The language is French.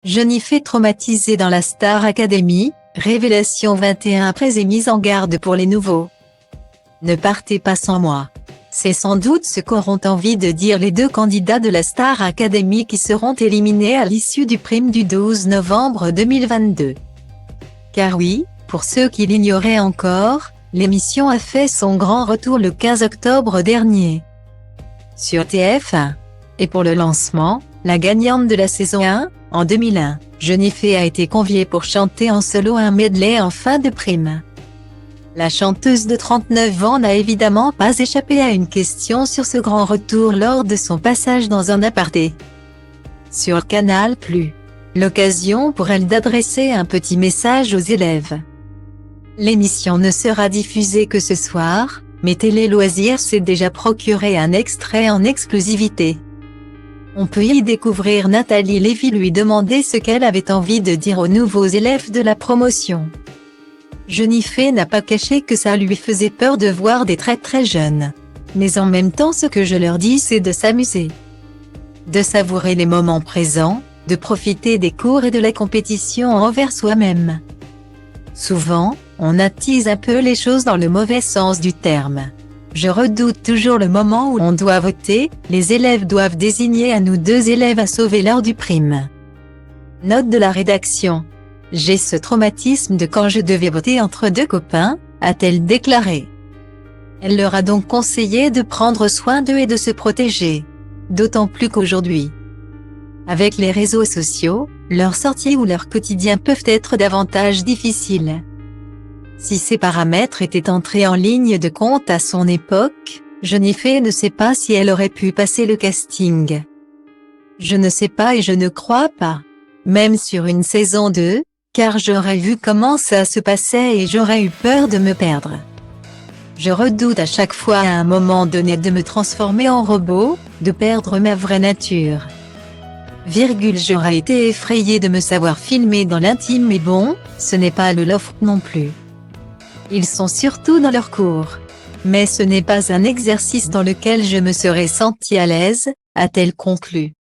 Jennifer traumatisée dans la Star Academy, Révélation 21 après et mise en garde pour les nouveaux. Ne partez pas sans moi. C'est sans doute ce qu'auront envie de dire les deux candidats de la Star Academy qui seront éliminés à l'issue du prime du 12 novembre 2022. Car oui, pour ceux qui l'ignoraient encore, l'émission a fait son grand retour le 15 octobre dernier sur TF1. Et pour le lancement, la gagnante de la saison 1, en 2001, Jennifer a été conviée pour chanter en solo un medley en fin de prime. La chanteuse de 39 ans n'a évidemment pas échappé à une question sur ce grand retour lors de son passage dans un aparté sur Canal+. L'occasion pour elle d'adresser un petit message aux élèves. L'émission ne sera diffusée que ce soir, mais Télé Loisirs s'est déjà procuré un extrait en exclusivité. On peut y découvrir Nathalie Lévy lui demander ce qu'elle avait envie de dire aux nouveaux élèves de la promotion. Jennifer n'a pas caché que ça lui faisait peur de voir des très jeunes. Mais en même temps ce que je leur dis c'est de s'amuser. De savourer les moments présents, de profiter des cours et de la compétition envers soi-même. Souvent, on attise un peu les choses dans le mauvais sens du terme. Je redoute toujours le moment où on doit voter, les élèves doivent désigner un ou deux élèves à sauver lors du prime. Note de la rédaction. J'ai ce traumatisme de quand je devais voter entre deux copains, a-t-elle déclaré. Elle leur a donc conseillé de prendre soin d'eux et de se protéger. D'autant plus qu'aujourd'hui, avec les réseaux sociaux, leurs sorties ou leur quotidien peuvent être davantage difficiles. Si ces paramètres étaient entrés en ligne de compte à son époque, Jennifer ne sait pas si elle aurait pu passer le casting. Je ne sais pas et je ne crois pas. Même sur une saison 2, car j'aurais vu comment ça se passait et j'aurais eu peur de me perdre. Je redoute à chaque fois à un moment donné de me transformer en robot, de perdre ma vraie nature. J'aurais été effrayée de me savoir filmée dans l'intime mais bon, ce n'est pas le loft non plus. Ils sont surtout dans leur cours. Mais ce n'est pas un exercice dans lequel je me serais sentie à l'aise, a-t-elle conclu.